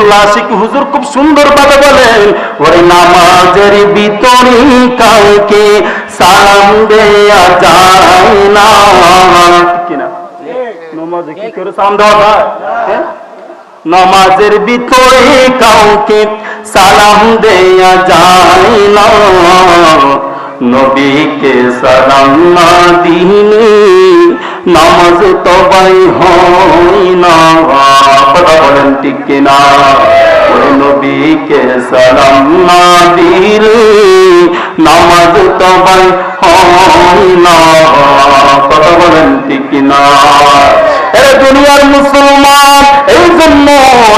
হুজুরুল আশিক হুজুর খুব সুন্দর ভাবে বলেন, ওরে নামাজের ভিতরে কাউকে সালাম দেয়া যায় না। কিনা নামাজে কি করে সালাম দেওয়া যায়? নামাজের ভিতরে কাউকে সালাম দেয়া যায় না, নবীকে সালাম না দিলে নামাজ তবাই হয় না। কথা বলেন ঠিক কিনা? ওই নবীকে সালাম না দিলে নামাজ তবাই হয় না। কথা বলেন ঠিক কিনা? এরা দুনিয়ার মুসলমান, এই জন্য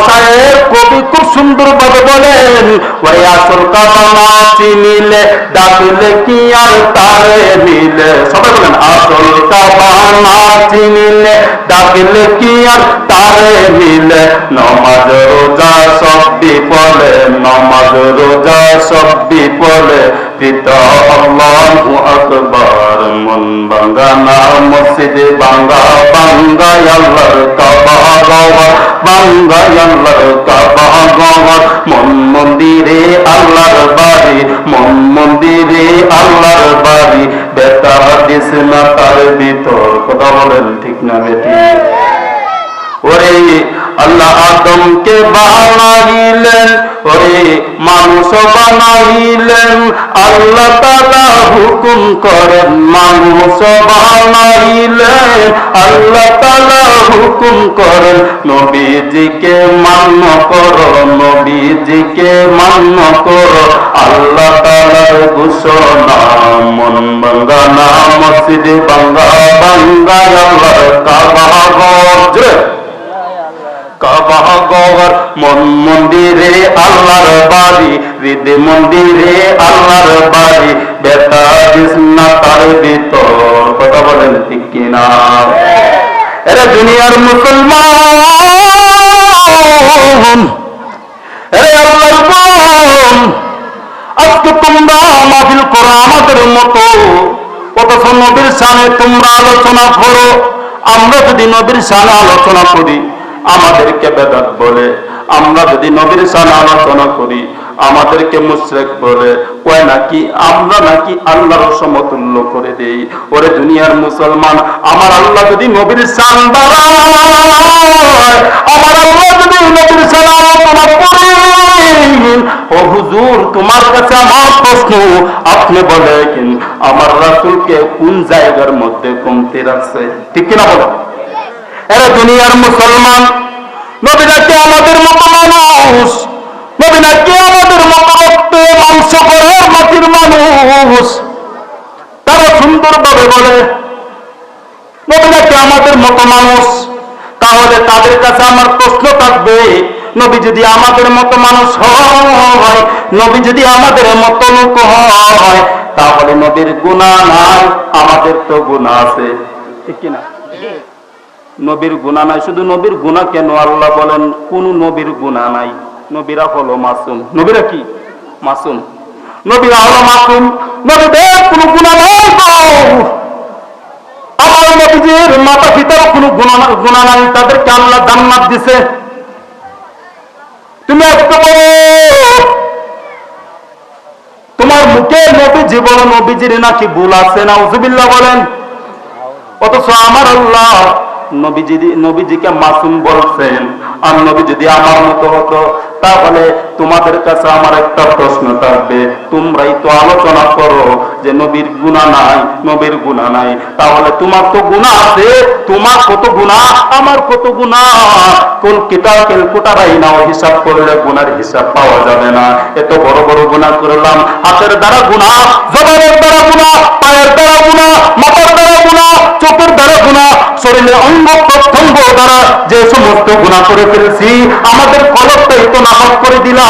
শায়ের কবি খুব সুন্দর ভাবে বলেন, ওই আসল কাবা না চিনিলে ডাকলে কি আর তারে মিলে। সবাই বলেন, আসল কাবা না চিনিলে ডাকলে কি আর তারে মিলে। নমাজ রোজা সব বিফলে, নমাজ রোজা সব বিফলে, পিতা আল্লাহু আকবার। মন বাঙ্গানা মসজিদ বাঙ্গা বাঙ্গা আল্লাহর কাবা ঘর, বাঙ্গা আল্লাহর কাবা ঘর। মন মন্দিরে আল্লাহর বাড়ি, মন মন্দিরে আল্লাহর বাড়ি, বেতা দিস না তার ভিতর। কথা বলেন ঠিক না বেটি? ওরে আল্লাহ আদমকে বানাইলেন, ওরে মানুষ বানাইলেন, আল্লাহ তাআলা হুকুম করেন মানুষ বানাইলেন, আল্লাহ তাআলা হুকুম করেন নবীজিকে মান্য করো, নবীজিকে মান্য করো। আল্লাহ তাআলার ঘোষণা, মন বাঙ্গানা মসজিদ বাঙ্গা বাঙ্গা আল্লাহর কাবা ঘর, কাবা ঘর। মন মন্দিরে আল্লাহর বাড়ি, হৃদ মন্দিরে আল্লাহর বাড়ি, বেতা দিস না তার ভিতর। কথা বলেন ঠিক কিনা? এরা দুনিয়ার মুসলমান, এরা আল্লাহর গোলাম। আজকে তোমরা মাহফিল করো আমাদের মতো, অথচ নবীর শানে তোমরা আলোচনা করো। আমরা যদি নবীর শানে আলোচনা করি আমাদেরকে বেদাত বলে, আমরা যদি নবীর শানে আলোচনা করি আমাদেরকে মুশরিক বলে, কয় নাকি আমরা নাকি আল্লাহর সমতুল্য করে দেই। ওরে দুনিয়ার মুসলমান, আমার আল্লাহ যদি নবীর শান বাড়ায়, আমার আল্লাহ যদি নবীর শান আলোচনা করেন, ও হুজুর তোমার কাছে আমার প্রশ্ন, আপনি বলেন আমার রাসূলকে কোন জায়গার মধ্যে কমতি রাখছে? ঠিক কিনা বলো? এরা দুনিয়ার মুসলমান, নবী নাকি আমাদের মতো মানুষ, নবী নাকি আমাদের মতো রক্তে মাংস করে মাটির মানুষ। তারা সুন্দরভাবে বলে নবী নাকি আমাদের মতো মানুষ। তাহলে তাদের কাছে আমার প্রশ্ন থাকবে, নবী যদি আমাদের মতো মানুষ হয়, নবী যদি আমাদের মতো লোক হয়, তাহলে নবীর গুনাহ নাই, আমাদের তো গুনাহ আছে। ঠিক কিনা? নবীর গুনাহ নাই। শুধু নবীর গুনাহ কেন, আল্লাহ বলেন কোন নবীর গুনাহ নাই। নবীরা হলো মাসুম। নবীরা কি? মাসুম। নবীরা হলো মাসুম, নবীদের কোনো গুনাহ নাই। আমার নবীজির মাতা পিতার কোনো গুনাহ নাই, তাদেরকে আল্লাহ জান্নাত দিছে। তুমি আজকে বলো তোমার মুখে নবী জীবন নবীজির নাকি ভুল আছে? নাউযুবিল্লাহ বলেন। অথচ আমার আল্লাহ নবীজিকে মাসুম বলছেন। আর নবী যদি আমার মতো হতো, তাহলে তোমাদের কাছে আমার একটা প্রশ্ন থাকবে, তোমরাই তো আলোচনা করো যে নবীর গুনাহ নাই, নবীর গুনাহ নাই। তাহলে তোমার তো গুনাহ আছে, তোমার কত গুনাহ, আমার কত গুনাহ। কোন ক্যালকুলেটরাই নাও, হিসাব করলে গুনার হিসাব পাওয়া যাবে না। এত বড় বড় গুনাহ করলাম, হাতের দ্বারা গুনাহ, জবানের দ্বারা গুনাহ, পায়ের দ্বারা গুনাহ, মাথার দ্বারা গুনাহ, চোখের দ্বারা গুনাহ, শরীরের অঙ্গ প্রত্যঙ্গ দ্বারা যে সমস্ত গুনাহ করে ফেলছি, আমাদের কলবটাই তো নাপাক করে দিলাম।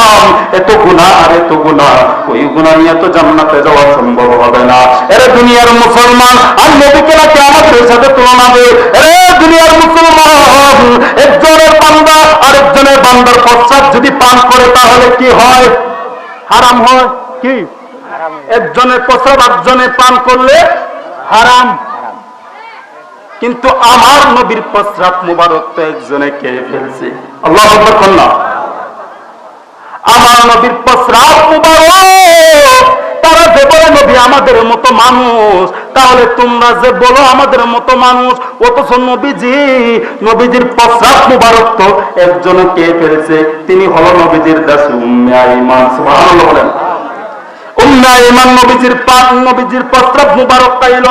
এত গুনাহ আর এত গুনাহ, ওই গুনাহ নিয়ে তো জান্নাতে যাওয়া সম্ভব হবে না। এরা দুনিয়ার মুসলমান, আর নবীকে নাকি আমাদের সাথে তুলনা দেয়। এরা দুনিয়ার মুসলমান, একজনের বান্দা আরেকজনের বান্দার প্রস্রাব যদি পান করে তাহলে কি হয়? হারাম হয়। কি? একজনের প্রস্রাব একজনে পান করলে হারাম। কিন্তু আমার নবীর প্রস্রাব মুবারক তো একজনে খেয়ে ফেলছে। আল্লাহু আকবার। নবীর প্রস্রাব মুবারক, তারা যে বলে নবী আমাদের মতো মানুষ, তাহলে তোমরা যে বলো আমাদের মতো মানুষ, অথচ নবীজির প্রস্রাব মুবারক তো একজন কে ফেলছে, তিনি হলো নবীজির দাসী উম্মে আইমান। সুবহানাল্লাহ বলেন। উম্মে আইমান নবীজির প্রস্রাব মুবারক খাইল।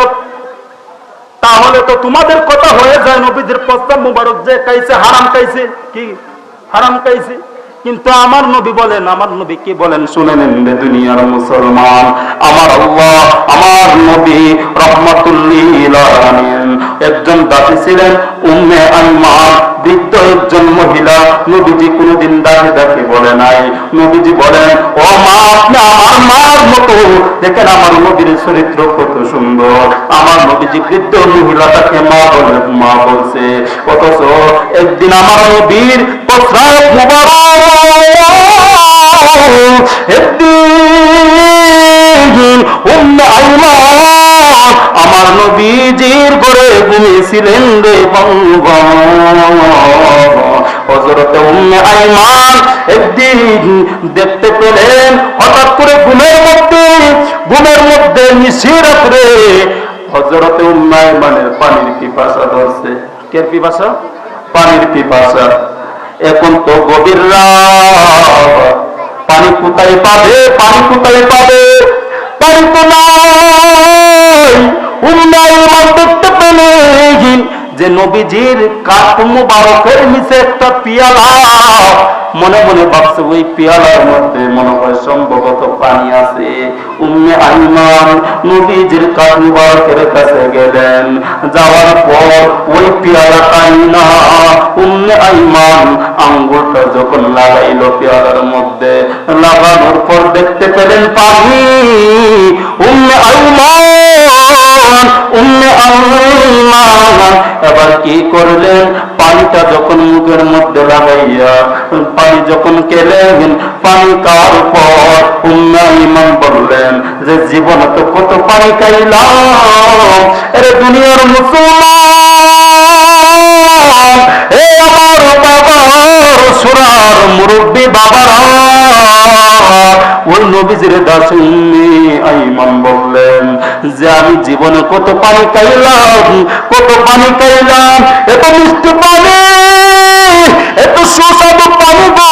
তাহলে তো তোমাদের কথা হয়ে যায় নবীজির প্রস্রাব মুবারক যে খাইছে হারাম খাইছে, কি হারাম খাইছে। কিন্তু আমার নবী বলেন, আমার নবী কি বলেন শুনে নেন রে দুনিয়ার মুসলমান। আমার আল্লাহ, আমার নবী রাহমাতুল লিল আলামিন একজন দাসী ছিলেন উম্মে আইমান, বৃদ্ধ একজন মহিলা। নবীজি কোনদিন দাসী বলে নাই। নবীজি বলেন, ও মা, আপনি আমার মার মতো। দেখেন আমার নবীর চরিত্র কত সুন্দর। আমার নবীজি বৃদ্ধ মহিলাটাকে মা বলছে, অথচ একদিন আমার নবীর প্রস্রাব মুবারক একদিন উম্মে আইমান আমার নবীজির ঘরে ঘুমিয়েছিলেন রে বন্ধু। হযরতে উম্মে আইমান একদিন দেখতে পেলেন হঠাৎ করে ঘুমের মধ্যে নিশিরাত্রে হযরতে উম্মে আইমানের পানির পিপাসা ধরছে। কে পিপাসা? পানির পিপাসা। এখন তো গভীর রাত, পানি কোথায় পাবে? পানি তো নাই। উম্মে আইমান দেখতে পেলেন যে নবীজির কাঠ মুবারকের নিচে একটা পিয়ালা। মনে মনে ভাবছে ওই পিয়ালার মধ্যে মনে হয় সম্ভবত পানি আছে। উম্মে আইমান নবীজির কাঠ মুবারকের কাছে গেলেন। যাওয়ার পর ওই পিয়ালাটাই না, উম্মে আইমান আঙ্গুলটা যখন লাগাইলো পিয়ালার মধ্যে, লাগানোর পর দেখতে পেলেন পানি। উম্মে আইমান এবার কি করলেন? পানিটা যখন মুখের মধ্যে লাগাইয়া পানি যখন খেলেন, পানি খাওয়ার পর উম্মে আইমান বললেন যে জীবনে তো কত পানি খাইলাম। আরে দুনিয়ার মুসলমান, এ আমার বাবার সুরার মুরব্বী বাবারা, ওই নবীজির দাসী উম্মে আইমান বললেন যে আমি জীবনে কত পানি খাইলাম, এত মিষ্টি পানি, এত সুস্বাদু পানি গো,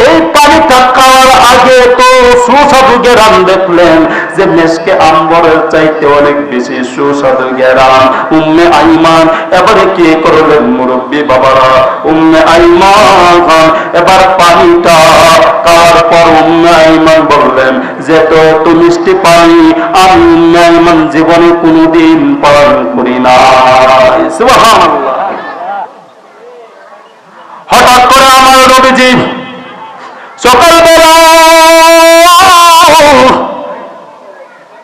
এই পানিটা খাওয়ার আগে তো সুস্বাদু গেরান দেখলেন যে মেশকে আম্বরের চাইতে অনেক বেশি সুস্বাদু গেরান। উম্মে আইমান এবারে কি করলেন মুরব্বী বাবারা? উম্মে আইমান এবার পানিটা খাওয়ার পর উম্মে আইমান বললেন যে তো মিষ্টি পানি আমি উম্মে আইমান জীবনে কোনদিন পান করি নাই। সুবহানাল্লাহ। হঠাৎ করে আমার নবীজি সকালবেলা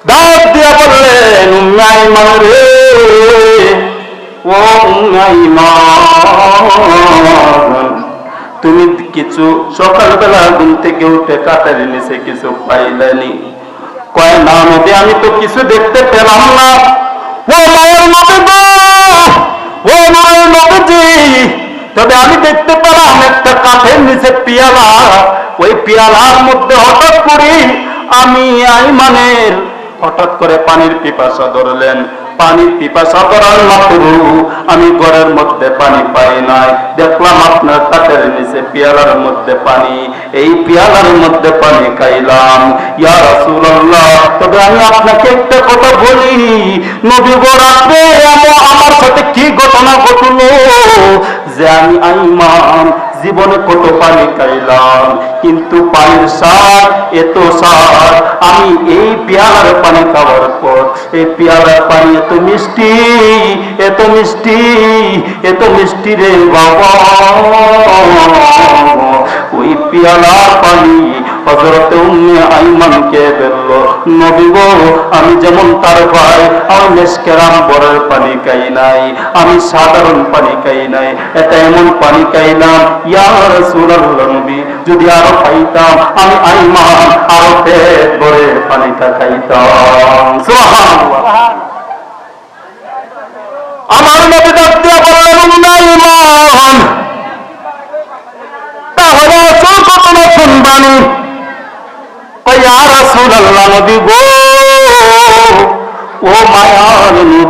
ডাক দিয়া বললেন, উম্মে আইমান রে, ও উম্মে আইমান, তুমি কিছু সকালবেলা ঘুম থেকে উঠে কাটারি নিচে কিছু পাইলেনি? কয় না নবী, আমি তো কিছু দেখতে পেলাম না। ও মায়ের নবী গো, ও মায়ের নবীজি, তবে আমি দেখতে পেলাম একটা কাঠের নিচে পিয়ালা। ওই পিয়ালার মধ্যে হঠাৎ করে পানির পিপাসা ধরলেন। পানির পিপাসা ধরার মাত্র আমি ঘরের মধ্যে পানি পাই নাই, দেখলাম আপনার কাঠের নিচে পিয়ালার মধ্যে পানি। এই পিয়ালার মধ্যে পানি খাইলাম। ইয়া রাসূলুল্লাহ, তবে আমি আপনাকে একটা কথা বলি, নবী গো, রাতে আমার সাথে কি ঘটনা ঘটলো যে আমি আইমান জীবনে কত পানি খাইলাম, কিন্তু পানির স্বাদ এত স্বাদ, আমি এই পেয়ালার পানি খাওয়ার পর এই পেয়ালার পানি এত মিষ্টি, এত মিষ্টি, এত মিষ্টি রে বাবা। ওই পেয়ালার পানি হযরতে উম্মে আইমানকে বলল, নবী গো, আমি যেমন তার ভাই, আমি মেশকেরাম বরের পানি খাই নাই, আমি সাধারণ পানি খাই নাই, এটা এমন পানি খাইলাম। ইয়া রাসূলুল্লাহ, নবী যদি আরো খাইতাম আমি আইমান আরো পেট ভরে পানিটা খাইতাম। সুবহানাল্লাহ। আমার নবী ডাক দিয়া বললেন, উম্মে আইমান, তাহলে আসল ঘটনা রাসূলুল্লাহ নবী গো, ও মায়ার নবী।